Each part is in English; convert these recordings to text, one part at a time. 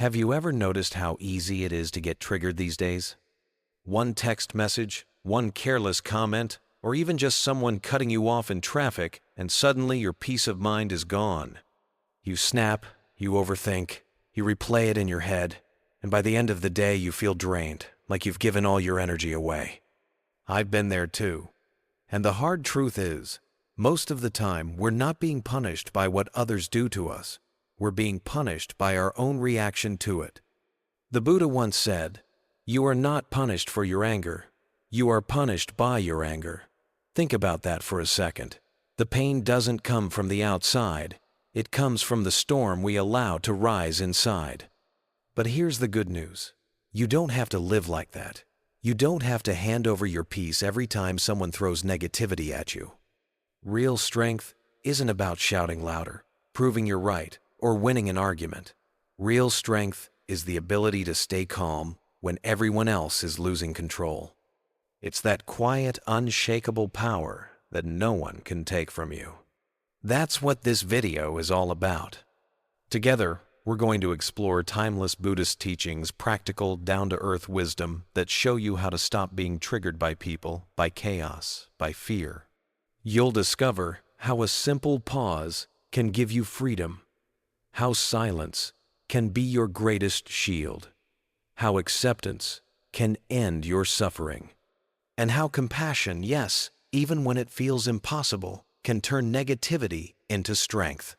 Have you ever noticed how easy it is to get triggered these days? One text message, one careless comment, or even just someone cutting you off in traffic, and suddenly your peace of mind is gone. You snap, you overthink, you replay it in your head, and by the end of the day you feel drained, like you've given all your energy away. I've been there too. And the hard truth is, most of the time we're not being punished by what others do to us. We're being punished by our own reaction to it. The Buddha once said, "You are not punished for your anger. You are punished by your anger." Think about that for a second. The pain doesn't come from the outside. It comes from the storm we allow to rise inside. But here's the good news. You don't have to live like that. You don't have to hand over your peace every time someone throws negativity at you. Real strength isn't about shouting louder, proving you're right, or winning an argument. Real strength is the ability to stay calm when everyone else is losing control. It's that quiet, unshakable power that no one can take from you. That's what this video is all about. Together, we're going to explore timeless Buddhist teachings, practical, down-to-earth wisdom that show you how to stop being triggered by people, by chaos, by fear. You'll discover how a simple pause can give you freedom, how silence can be your greatest shield, how acceptance can end your suffering, and how compassion, yes, even when it feels impossible, can turn negativity into strength.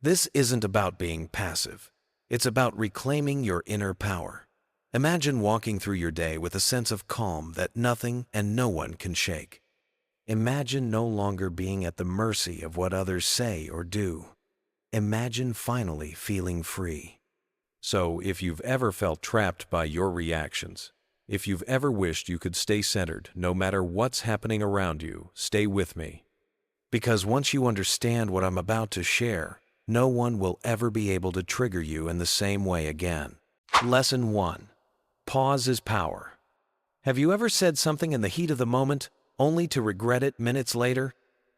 This isn't about being passive. It's about reclaiming your inner power. Imagine walking through your day with a sense of calm that nothing and no one can shake. Imagine no longer being at the mercy of what others say or do. Imagine finally feeling free. So, if you've ever felt trapped by your reactions, if you've ever wished you could stay centered no matter what's happening around you, stay with me. Because once you understand what I'm about to share, no one will ever be able to trigger you in the same way again. Lesson 1. Pause is power. Have you ever said something in the heat of the moment, only to regret it minutes later?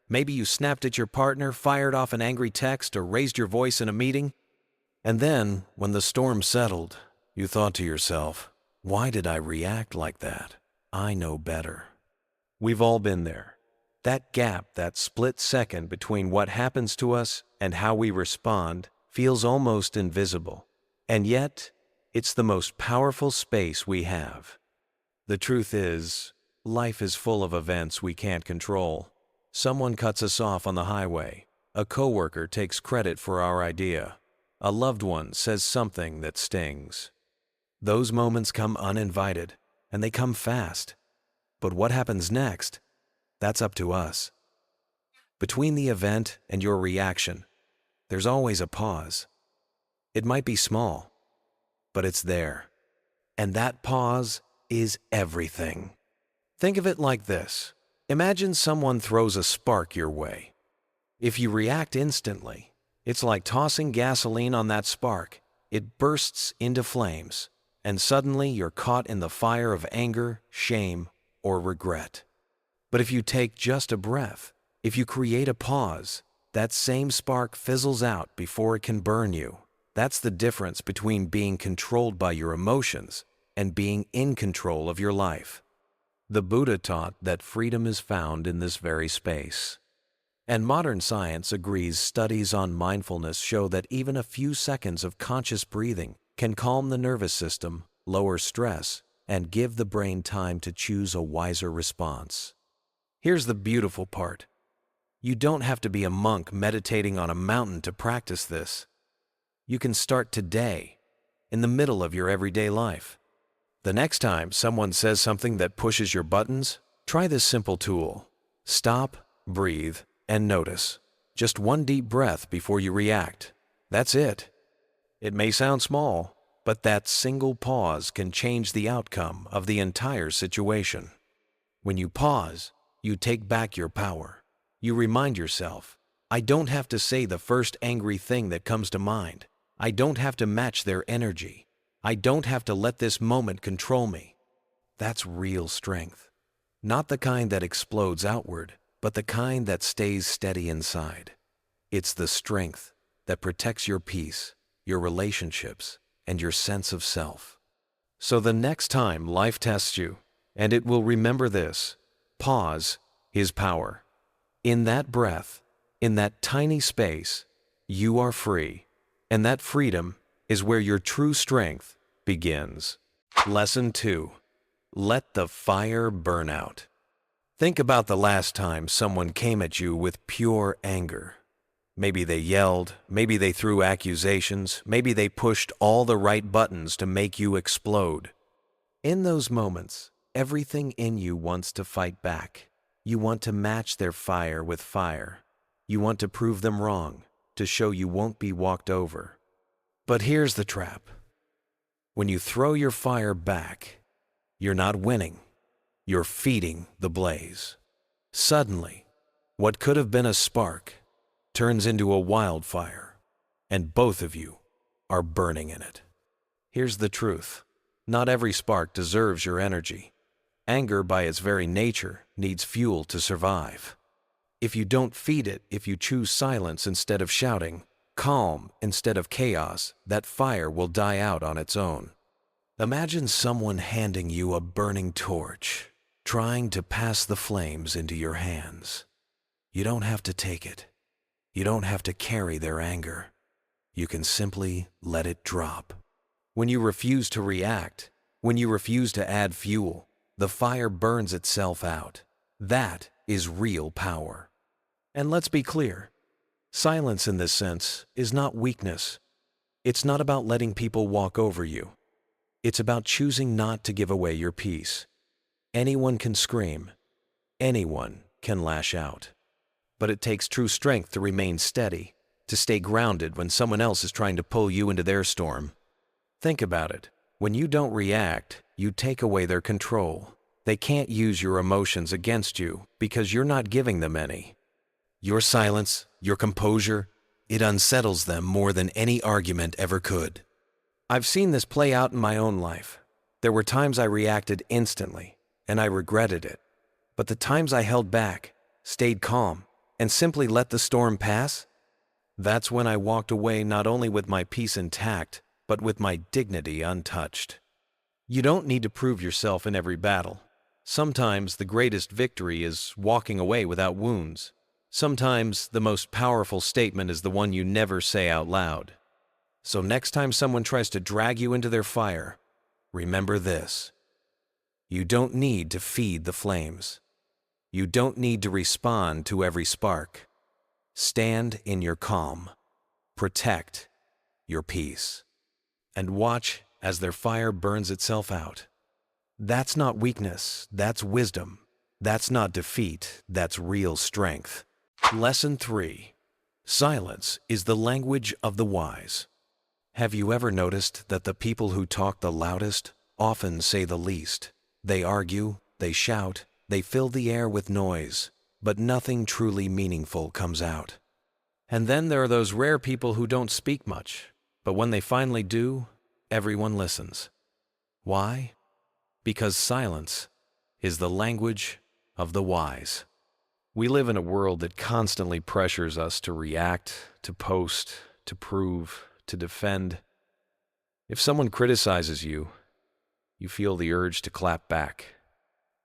Maybe you snapped at your partner, fired off an angry text, or raised your voice in a meeting. And then, when the storm settled, you thought to yourself, "Why did I react like that? I know better." We've all been there. That gap, that split second between what happens to us and how we respond, feels almost invisible. And yet, it's the most powerful space we have. The truth is, life is full of events we can't control. Someone cuts us off on the highway. A coworker takes credit for our idea. A loved one says something that stings. Those moments come uninvited, and they come fast. But what happens next? That's up to us. Between the event and your reaction, there's always a pause. It might be small, but it's there. And that pause is everything. Think of it like this. Imagine someone throws a spark your way. If you react instantly, it's like tossing gasoline on that spark. It bursts into flames, and suddenly you're caught in the fire of anger, shame, or regret. But if you take just a breath, if you create a pause, that same spark fizzles out before it can burn you. That's the difference between being controlled by your emotions and being in control of your life. The Buddha taught that freedom is found in this very space. And modern science agrees. Studies on mindfulness show that even a few seconds of conscious breathing can calm the nervous system, lower stress, and give the brain time to choose a wiser response. Here's the beautiful part. You don't have to be a monk meditating on a mountain to practice this. You can start today, in the middle of your everyday life. The next time someone says something that pushes your buttons, try this simple tool. Stop, breathe, and notice. Just one deep breath before you react. That's it. It may sound small, but that single pause can change the outcome of the entire situation. When you pause, you take back your power. You remind yourself, I don't have to say the first angry thing that comes to mind. I don't have to match their energy. I don't have to let this moment control me. That's real strength. Not the kind that explodes outward, but the kind that stays steady inside. It's the strength that protects your peace, your relationships, and your sense of self. So the next time life tests you, and it will remember this, pause is power. In that breath, in that tiny space, you are free, and that freedom is where your true strength begins. Lesson 2. Let the fire burn out. Think about the last time someone came at you with pure anger. Maybe they yelled, maybe they threw accusations, maybe they pushed all the right buttons to make you explode. In those moments, everything in you wants to fight back. You want to match their fire with fire. You want to prove them wrong, to show you won't be walked over. But here's the trap. When you throw your fire back, you're not winning. You're feeding the blaze. Suddenly, what could have been a spark turns into a wildfire, and both of you are burning in it. Here's the truth. Not every spark deserves your energy. Anger, by its very nature, needs fuel to survive. If you don't feed it, if you choose silence instead of shouting, calm instead of chaos, that fire will die out on its own. Imagine someone handing you a burning torch, trying to pass the flames into your hands. You don't have to take it. You don't have to carry their anger. You can simply let it drop. When you refuse to react, when you refuse to add fuel, the fire burns itself out. That is real power. And let's be clear, silence in this sense is not weakness. It's not about letting people walk over you. It's about choosing not to give away your peace. Anyone can scream. Anyone can lash out. But it takes true strength to remain steady, to stay grounded when someone else is trying to pull you into their storm. Think about it. When you don't react, you take away their control. They can't use your emotions against you because you're not giving them any. Your silence, your composure, it unsettles them more than any argument ever could. I've seen this play out in my own life. There were times I reacted instantly, and I regretted it. But the times I held back, stayed calm, and simply let the storm pass, that's when I walked away not only with my peace intact, but with my dignity untouched. You don't need to prove yourself in every battle. Sometimes the greatest victory is walking away without wounds. Sometimes the most powerful statement is the one you never say out loud. So next time someone tries to drag you into their fire, remember this. You don't need to feed the flames. You don't need to respond to every spark. Stand in your calm. Protect your peace. And watch as their fire burns itself out. That's not weakness, that's wisdom. That's not defeat, that's real strength. Lesson 3. Silence is the language of the wise. Have you ever noticed that the people who talk the loudest often say the least? They argue, they shout, they fill the air with noise, but nothing truly meaningful comes out. And then there are those rare people who don't speak much, but when they finally do, everyone listens. Why? Because silence is the language of the wise. We live in a world that constantly pressures us to react, to post, to prove, to defend. If someone criticizes you, you feel the urge to clap back.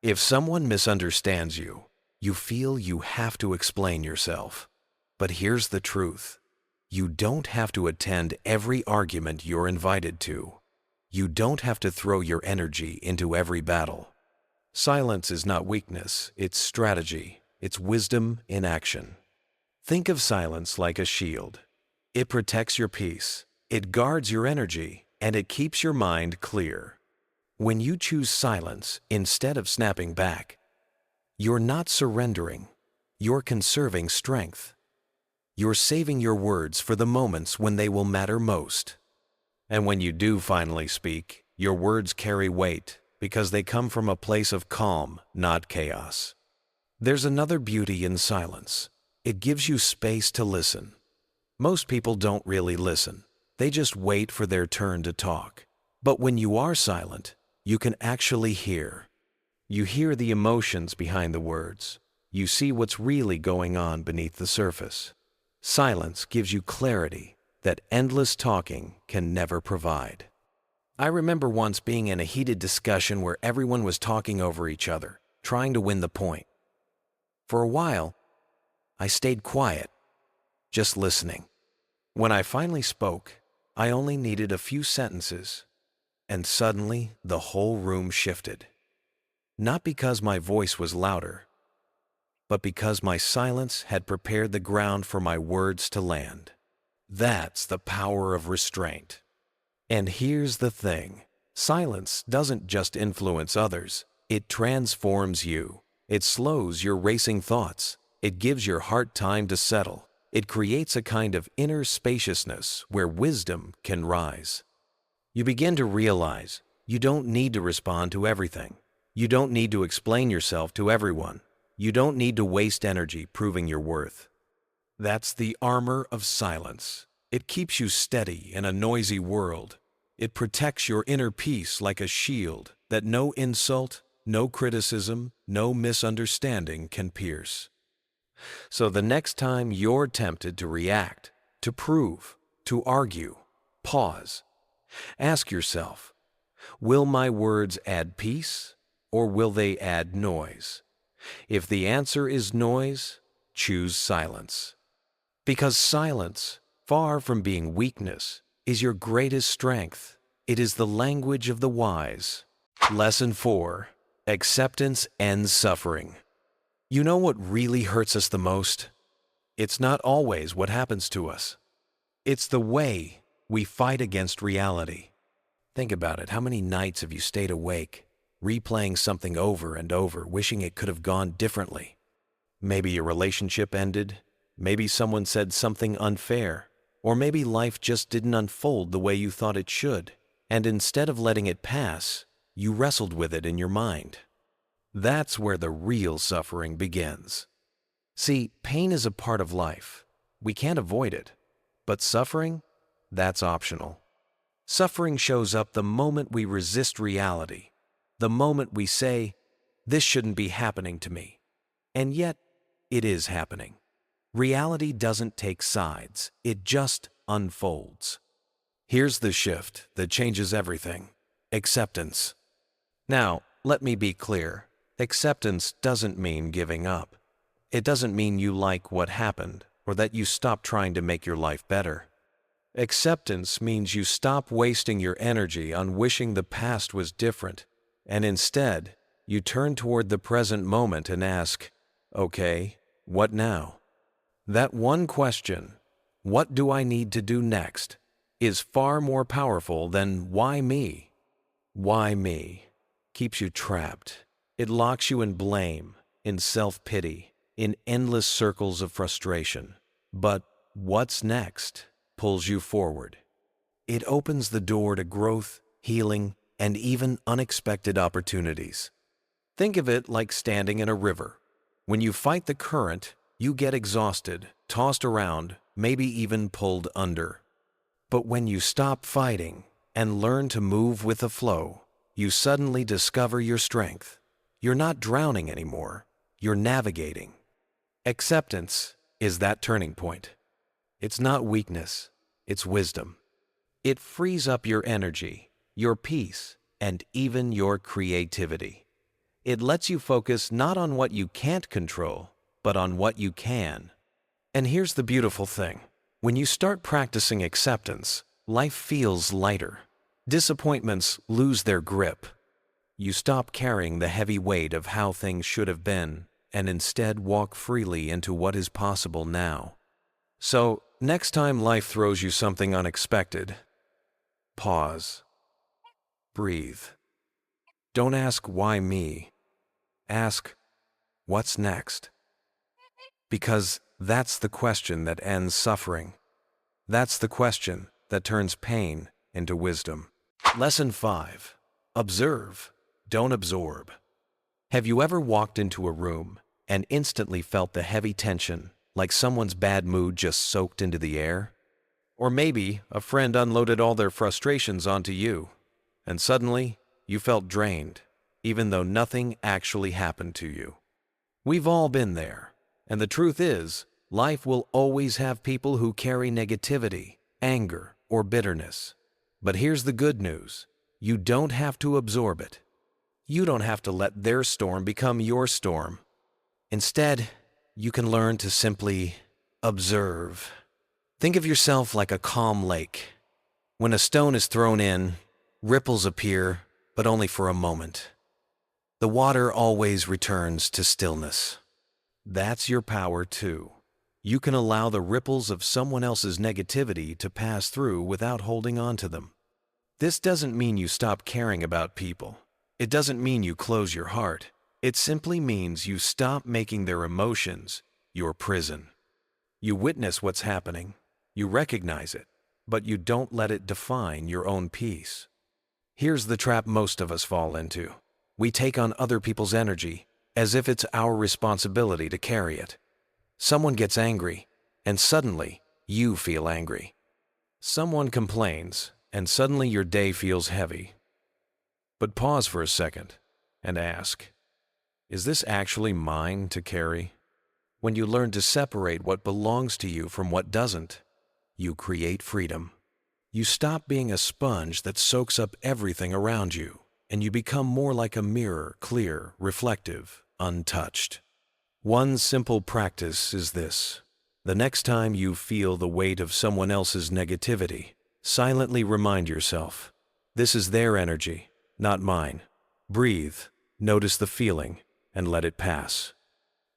If someone misunderstands you, you feel you have to explain yourself. But here's the truth. You don't have to attend every argument you're invited to. You don't have to throw your energy into every battle. Silence is not weakness, it's strategy. It's wisdom in action. Think of silence like a shield. It protects your peace, it guards your energy, and it keeps your mind clear. When you choose silence instead of snapping back, you're not surrendering, you're conserving strength. You're saving your words for the moments when they will matter most. And when you do finally speak, your words carry weight because they come from a place of calm, not chaos. There's another beauty in silence. It gives you space to listen. Most people don't really listen. They just wait for their turn to talk. But when you are silent, you can actually hear. You hear the emotions behind the words. You see what's really going on beneath the surface. Silence gives you clarity that endless talking can never provide. I remember once being in a heated discussion where everyone was talking over each other, trying to win the point. For a while, I stayed quiet, just listening. When I finally spoke, I only needed a few sentences, and suddenly the whole room shifted. Not because my voice was louder, but because my silence had prepared the ground for my words to land. That's the power of restraint. And here's the thing. Silence doesn't just influence others. It transforms you. It slows your racing thoughts. It gives your heart time to settle. It creates a kind of inner spaciousness where wisdom can rise. You begin to realize you don't need to respond to everything. You don't need to explain yourself to everyone. You don't need to waste energy proving your worth. That's the armor of silence. It keeps you steady in a noisy world. It protects your inner peace like a shield that no insult, no criticism, no misunderstanding can pierce. So the next time you're tempted to react, to prove, to argue, pause. Ask yourself, will my words add peace or will they add noise? If the answer is noise, choose silence. Because silence, far from being weakness, is your greatest strength. It is the language of the wise. Lesson 4. Acceptance ends suffering. You know what really hurts us the most? It's not always what happens to us. It's the way we fight against reality. Think about it. How many nights have you stayed awake, replaying something over and over, wishing it could have gone differently? Maybe your relationship ended. Maybe someone said something unfair. Or maybe life just didn't unfold the way you thought it should. And instead of letting it pass, you wrestled with it in your mind. That's where the real suffering begins. See, pain is a part of life. We can't avoid it. But suffering, that's optional. Suffering shows up the moment we resist reality, the moment we say, this shouldn't be happening to me. And yet, it is happening. Reality doesn't take sides, it just unfolds. Here's the shift that changes everything: acceptance. Now, let me be clear. Acceptance doesn't mean giving up. It doesn't mean you like what happened or that you stop trying to make your life better. Acceptance means you stop wasting your energy on wishing the past was different, and instead, you turn toward the present moment and ask, okay, what now? That one question, what do I need to do next, is far more powerful than why me? Why me keeps you trapped. It locks you in blame, in self-pity, in endless circles of frustration. But what's next pulls you forward. It opens the door to growth, healing, and even unexpected opportunities. Think of it like standing in a river. When you fight the current, you get exhausted, tossed around, maybe even pulled under. But when you stop fighting and learn to move with the flow, you suddenly discover your strength. You're not drowning anymore. You're navigating. Acceptance is that turning point. It's not weakness, it's wisdom. It frees up your energy, your peace, and even your creativity. It lets you focus not on what you can't control, but on what you can. And here's the beautiful thing. When you start practicing acceptance, life feels lighter. Disappointments lose their grip. You stop carrying the heavy weight of how things should have been, and instead walk freely into what is possible now. So, next time life throws you something unexpected, pause. Breathe. Don't ask why me. Ask, what's next? Because that's the question that ends suffering. That's the question that turns pain into wisdom. Lesson 5. Observe, don't absorb. Have you ever walked into a room and instantly felt the heavy tension, like someone's bad mood just soaked into the air? Or maybe a friend unloaded all their frustrations onto you, and suddenly you felt drained, even though nothing actually happened to you. We've all been there, and the truth is, life will always have people who carry negativity, anger, or bitterness. But here's the good news. You don't have to absorb it. You don't have to let their storm become your storm. Instead, you can learn to simply observe. Think of yourself like a calm lake. When a stone is thrown in, ripples appear, but only for a moment. The water always returns to stillness. That's your power too. You can allow the ripples of someone else's negativity to pass through without holding on to them. This doesn't mean you stop caring about people. It doesn't mean you close your heart. It simply means you stop making their emotions your prison. You witness what's happening, you recognize it, but you don't let it define your own peace. Here's the trap most of us fall into. We take on other people's energy as if it's our responsibility to carry it. Someone gets angry, and suddenly you feel angry. Someone complains, and suddenly your day feels heavy. But pause for a second and ask, is this actually mine to carry? When you learn to separate what belongs to you from what doesn't, you create freedom. You stop being a sponge that soaks up everything around you, and you become more like a mirror, clear, reflective, untouched. One simple practice is this. The next time you feel the weight of someone else's negativity, silently remind yourself, this is their energy, not mine. Breathe, notice the feeling, and let it pass.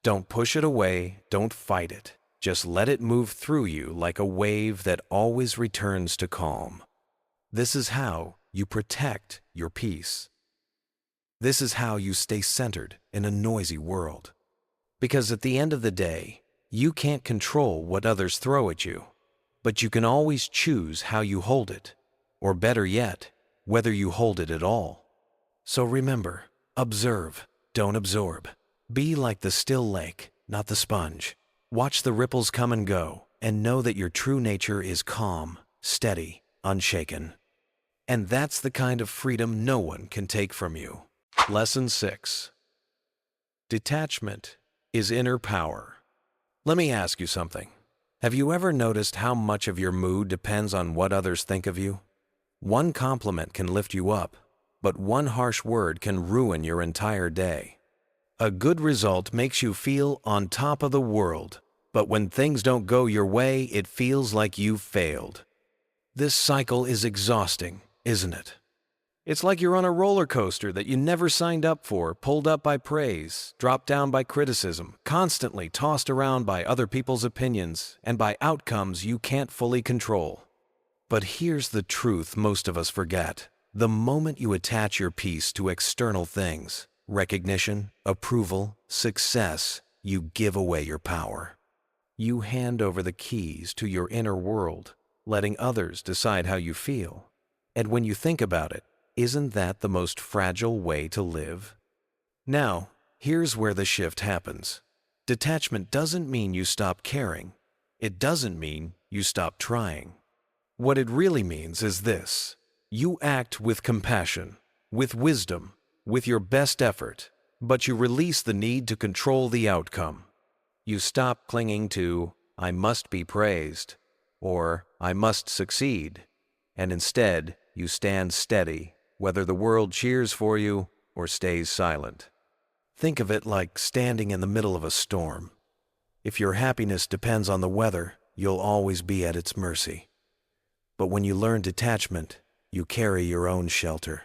Don't push it away, don't fight it. Just let it move through you like a wave that always returns to calm. This is how you protect your peace. This is how you stay centered in a noisy world. Because at the end of the day, you can't control what others throw at you, but you can always choose how you hold it, or better yet, whether you hold it at all. So remember, observe, don't absorb. Be like the still lake, not the sponge. Watch the ripples come and go, and know that your true nature is calm, steady, unshaken. And that's the kind of freedom no one can take from you. Lesson 6. Detachment is inner power. Let me ask you something. Have you ever noticed how much of your mood depends on what others think of you? One compliment can lift you up, but one harsh word can ruin your entire day. A good result makes you feel on top of the world, but when things don't go your way, it feels like you've failed. This cycle is exhausting, isn't it? It's like you're on a roller coaster that you never signed up for, pulled up by praise, dropped down by criticism, constantly tossed around by other people's opinions and by outcomes you can't fully control. But here's the truth most of us forget. The moment you attach your peace to external things, recognition, approval, success, you give away your power. You hand over the keys to your inner world, letting others decide how you feel. And when you think about it, isn't that the most fragile way to live? Now, here's where the shift happens. Detachment doesn't mean you stop caring. It doesn't mean you stop trying. What it really means is this. You act with compassion, with wisdom, with your best effort, but you release the need to control the outcome. You stop clinging to, I must be praised, or I must succeed, and instead you stand steady, whether the world cheers for you or stays silent. Think of it like standing in the middle of a storm. If your happiness depends on the weather, you'll always be at its mercy. But when you learn detachment, you carry your own shelter.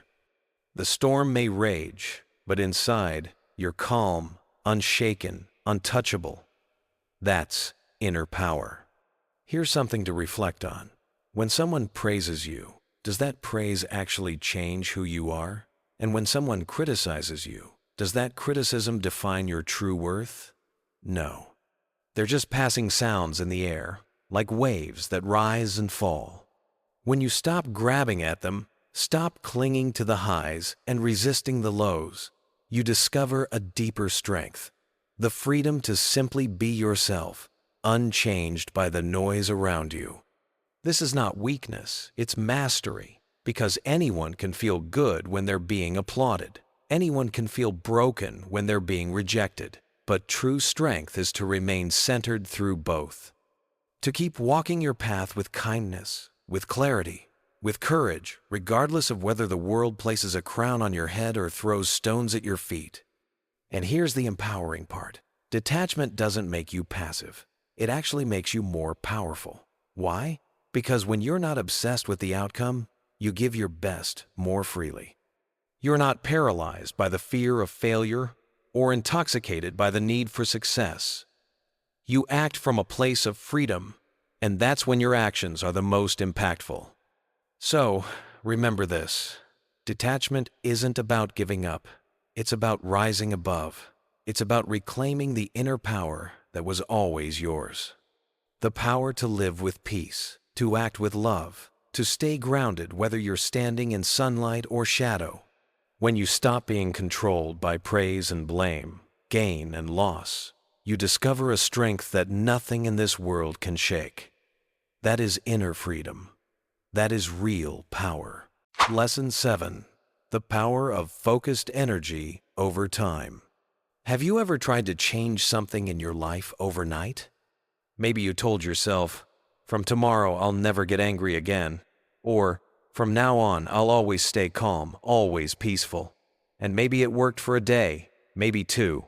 The storm may rage, but inside, you're calm, unshaken, untouchable. That's inner power. Here's something to reflect on. When someone praises you, does that praise actually change who you are? And when someone criticizes you, does that criticism define your true worth? No. They're just passing sounds in the air, like waves that rise and fall. When you stop grabbing at them, stop clinging to the highs and resisting the lows, you discover a deeper strength, the freedom to simply be yourself, unchanged by the noise around you. This is not weakness, it's mastery, because anyone can feel good when they're being applauded. Anyone can feel broken when they're being rejected. But true strength is to remain centered through both. To keep walking your path with kindness, with clarity, with courage, regardless of whether the world places a crown on your head or throws stones at your feet. And here's the empowering part. Detachment doesn't make you passive. It actually makes you more powerful. Why? Because when you're not obsessed with the outcome, you give your best more freely. You're not paralyzed by the fear of failure or intoxicated by the need for success. You act from a place of freedom, and that's when your actions are the most impactful. So, remember this. Detachment isn't about giving up. It's about rising above. It's about reclaiming the inner power that was always yours. The power to live with peace, to act with love, to stay grounded whether you're standing in sunlight or shadow. When you stop being controlled by praise and blame, gain and loss, you discover a strength that nothing in this world can shake. That is inner freedom. That is real power. Lesson 7. The power of focused energy over time. Have you ever tried to change something in your life overnight? Maybe you told yourself, from tomorrow I'll never get angry again, or from now on I'll always stay calm, always peaceful. And maybe it worked for a day, maybe 2.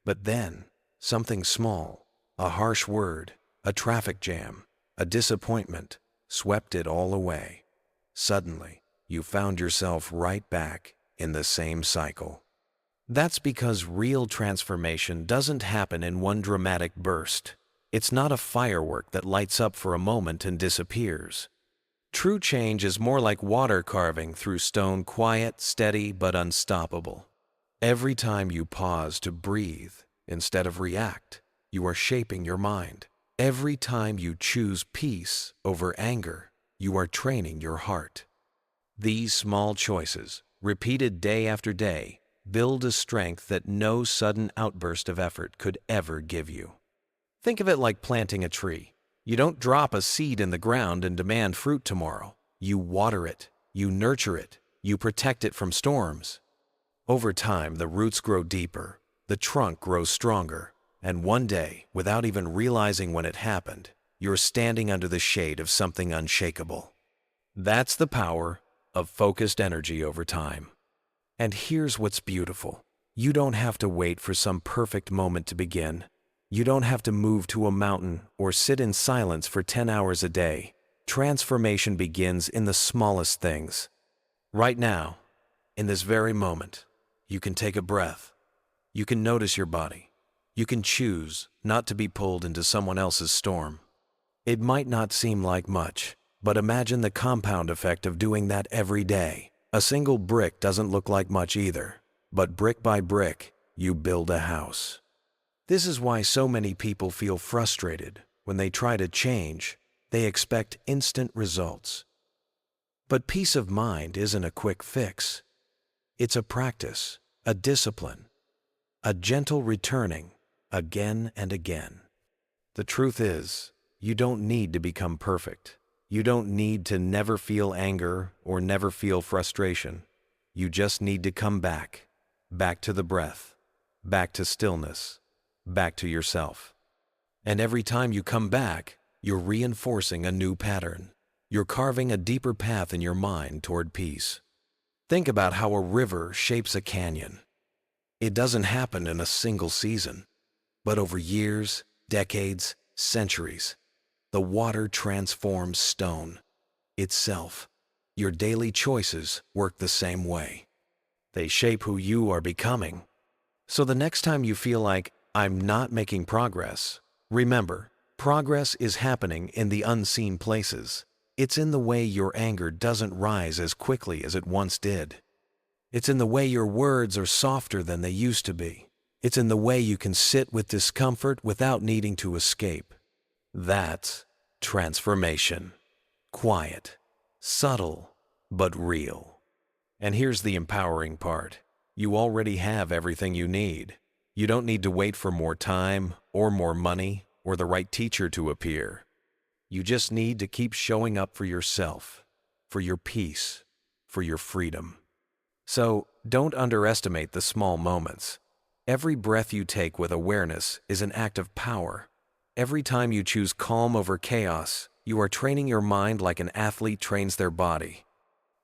But then, something small, a harsh word, a traffic jam, a disappointment, swept it all away. Suddenly, you found yourself right back in the same cycle. That's because real transformation doesn't happen in one dramatic burst. It's not a firework that lights up for a moment and disappears. True change is more like water carving through stone, quiet, steady, but unstoppable. Every time you pause to breathe instead of react, you are shaping your mind. Every time you choose peace over anger, you are training your heart. These small choices, repeated day after day, build a strength that no sudden outburst of effort could ever give you. Think of it like planting a tree. You don't drop a seed in the ground and demand fruit tomorrow. You water it, you nurture it, you protect it from storms. Over time, the roots grow deeper, the trunk grows stronger, and one day, without even realizing when it happened, you're standing under the shade of something unshakable. That's the power of focused energy over time. And here's what's beautiful. You don't have to wait for some perfect moment to begin. You don't have to move to a mountain or sit in silence for 10 hours a day. Transformation begins in the smallest things. Right now, in this very moment, you can take a breath. You can notice your body. You can choose not to be pulled into someone else's storm. It might not seem like much, but imagine the compound effect of doing that every day. A single brick doesn't look like much either, but brick by brick, you build a house. This is why so many people feel frustrated when they try to change. They expect instant results. But peace of mind isn't a quick fix. It's a practice, a discipline, a gentle returning again and again. The truth is, you don't need to become perfect. You don't need to never feel anger or never feel frustration. You just need to come back to the breath, back to stillness, back to yourself. And every time you come back, you're reinforcing a new pattern. You're carving a deeper path in your mind toward peace. Think about how a river shapes a canyon. It doesn't happen in a single season, but over years, decades, centuries. The water transforms stone itself. Your daily choices work the same way. They shape who you are becoming. So the next time you feel like, I'm not making progress, remember, progress is happening in the unseen places. It's in the way your anger doesn't rise as quickly as it once did. It's in the way your words are softer than they used to be. It's in the way you can sit with discomfort without needing to escape. That's transformation. Quiet, subtle, but real. And here's the empowering part. You already have everything you need. You don't need to wait for more time, or more money, or the right teacher to appear. You just need to keep showing up for yourself, for your peace, for your freedom. So, don't underestimate the small moments. Every breath you take with awareness is an act of power. Every time you choose calm over chaos, you are training your mind like an athlete trains their body.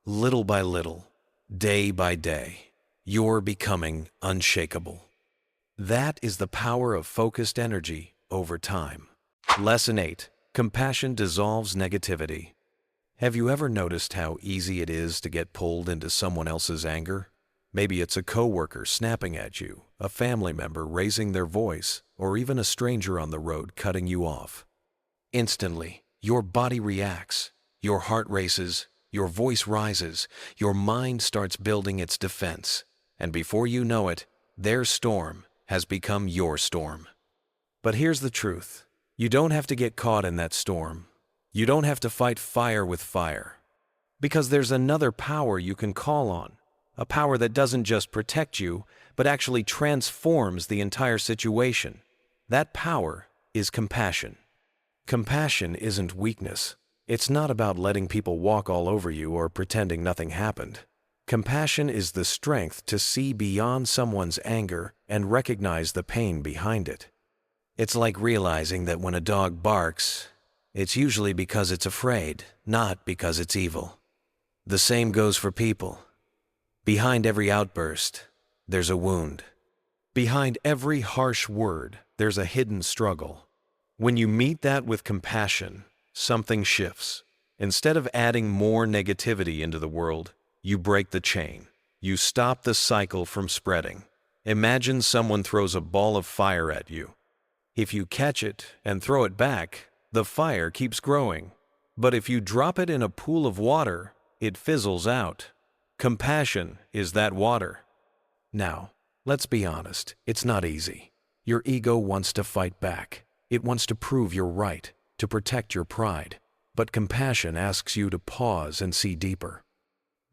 Little by little, day by day, you're becoming unshakable. That is the power of focused energy over time. Lesson 8. Compassion dissolves negativity. Have you ever noticed how easy it is to get pulled into someone else's anger? Maybe it's a coworker snapping at you, a family member raising their voice, or even a stranger on the road cutting you off. Instantly, your body reacts, your heart races, your voice rises, your mind starts building its defense, and before you know it, their storm has become your storm. But here's the truth. You don't have to get caught in that storm. You don't have to fight fire with fire. Because there's another power you can call on. A power that doesn't just protect you, but actually transforms the entire situation. That power is compassion. Compassion isn't weakness. It's not about letting people walk all over you or pretending nothing happened. Compassion is the strength to see beyond someone's anger and recognize the pain behind it. It's like realizing that when a dog barks, it's usually because it's afraid, not because it's evil. The same goes for people. Behind every outburst, there's a wound. Behind every harsh word, there's a hidden struggle. When you meet that with compassion, something shifts. Instead of adding more negativity into the world, you break the chain. You stop the cycle from spreading. Imagine someone throws a ball of fire at you. If you catch it and throw it back, the fire keeps growing. But if you drop it in a pool of water, it fizzles out. Compassion is that water. Now, let's be honest, it's not easy. Your ego wants to fight back. It wants to prove you're right, to protect your pride. But compassion asks you to pause and see deeper.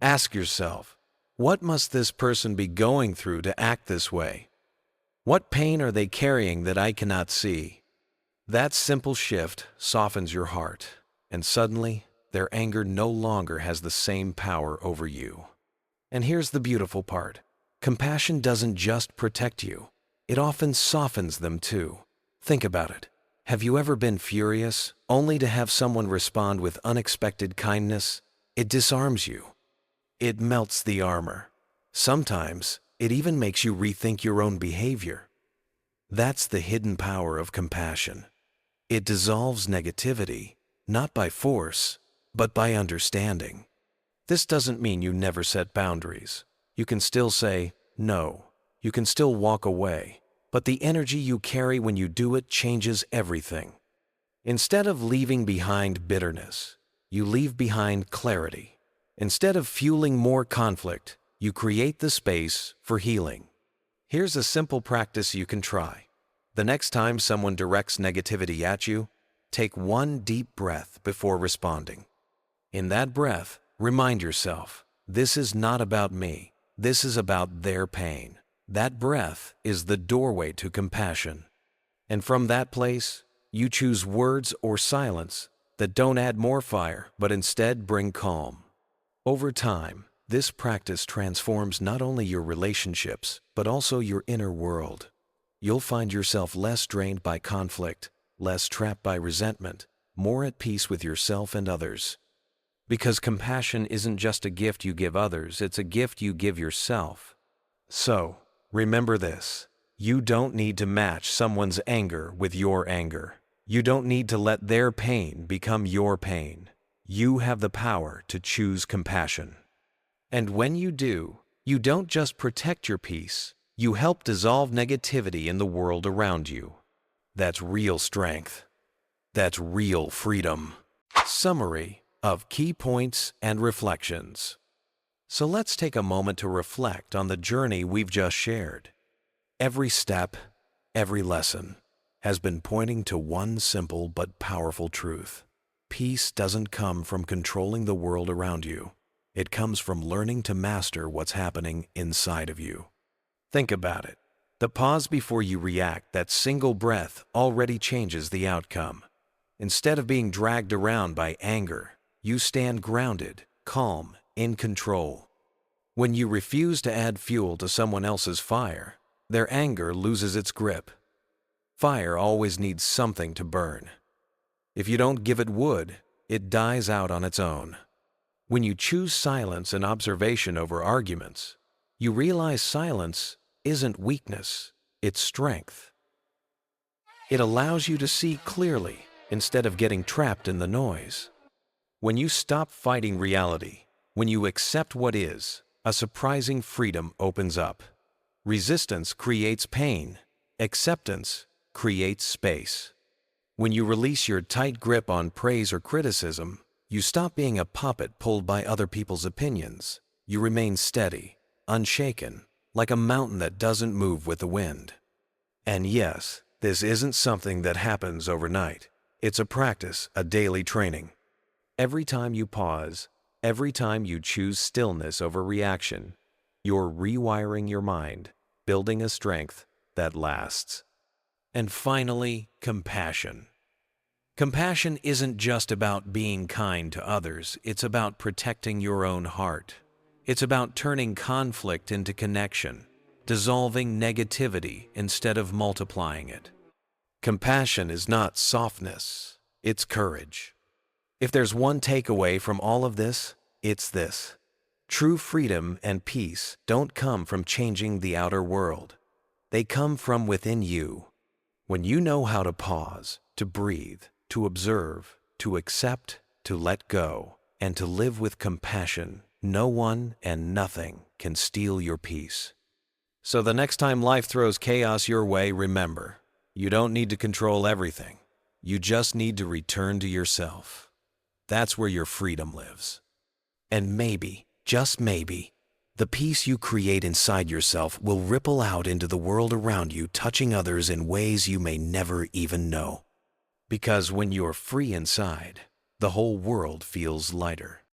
Ask yourself, what must this person be going through to act this way? What pain are they carrying that I cannot see? That simple shift softens your heart, and suddenly, their anger no longer has the same power over you. And here's the beautiful part. Compassion doesn't just protect you. It often softens them too. Think about it. Have you ever been furious, only to have someone respond with unexpected kindness? It disarms you. It melts the armor. Sometimes, it even makes you rethink your own behavior. That's the hidden power of compassion. It dissolves negativity, not by force, but by understanding. This doesn't mean you never set boundaries. You can still say no. You can still walk away. But the energy you carry when you do it changes everything. Instead of leaving behind bitterness, you leave behind clarity. Instead of fueling more conflict, you create the space for healing. Here's a simple practice you can try. The next time someone directs negativity at you, take one deep breath before responding. In that breath, remind yourself, this is not about me. This is about their pain. That breath is the doorway to compassion. And from that place, you choose words or silence that don't add more fire, but instead bring calm. Over time, this practice transforms not only your relationships, but also your inner world. You'll find yourself less drained by conflict, less trapped by resentment, more at peace with yourself and others. Because compassion isn't just a gift you give others, it's a gift you give yourself. So, remember this. You don't need to match someone's anger with your anger. You don't need to let their pain become your pain. You have the power to choose compassion. And when you do, you don't just protect your peace, you help dissolve negativity in the world around you. That's real strength. That's real freedom. Summary of key points and reflections. So let's take a moment to reflect on the journey we've just shared. Every step, every lesson has been pointing to one simple but powerful truth. Peace doesn't come from controlling the world around you. It comes from learning to master what's happening inside of you. Think about it. The pause before you react, that single breath already changes the outcome. Instead of being dragged around by anger, you stand grounded, calm, in control. When you refuse to add fuel to someone else's fire, their anger loses its grip. Fire always needs something to burn. If you don't give it wood, it dies out on its own. When you choose silence and observation over arguments, you realize silence isn't weakness, it's strength. It allows you to see clearly instead of getting trapped in the noise. When you stop fighting reality, when you accept what is, a surprising freedom opens up. Resistance creates pain. Acceptance creates space. When you release your tight grip on praise or criticism, you stop being a puppet pulled by other people's opinions. You remain steady, unshaken, like a mountain that doesn't move with the wind. And yes, this isn't something that happens overnight. It's a practice, a daily training. Every time you pause, every time you choose stillness over reaction, you're rewiring your mind, building a strength that lasts. And finally, compassion. Compassion isn't just about being kind to others, it's about protecting your own heart. It's about turning conflict into connection, dissolving negativity instead of multiplying it. Compassion is not softness, it's courage. If there's one takeaway from all of this, it's this. True freedom and peace don't come from changing the outer world. They come from within you. When you know how to pause, to breathe, to observe, to accept, to let go, and to live with compassion, no one and nothing can steal your peace. So the next time life throws chaos your way, remember, you don't need to control everything. You just need to return to yourself. That's where your freedom lives. And maybe, just maybe, the peace you create inside yourself will ripple out into the world around you, touching others in ways you may never even know. Because when you're free inside, the whole world feels lighter.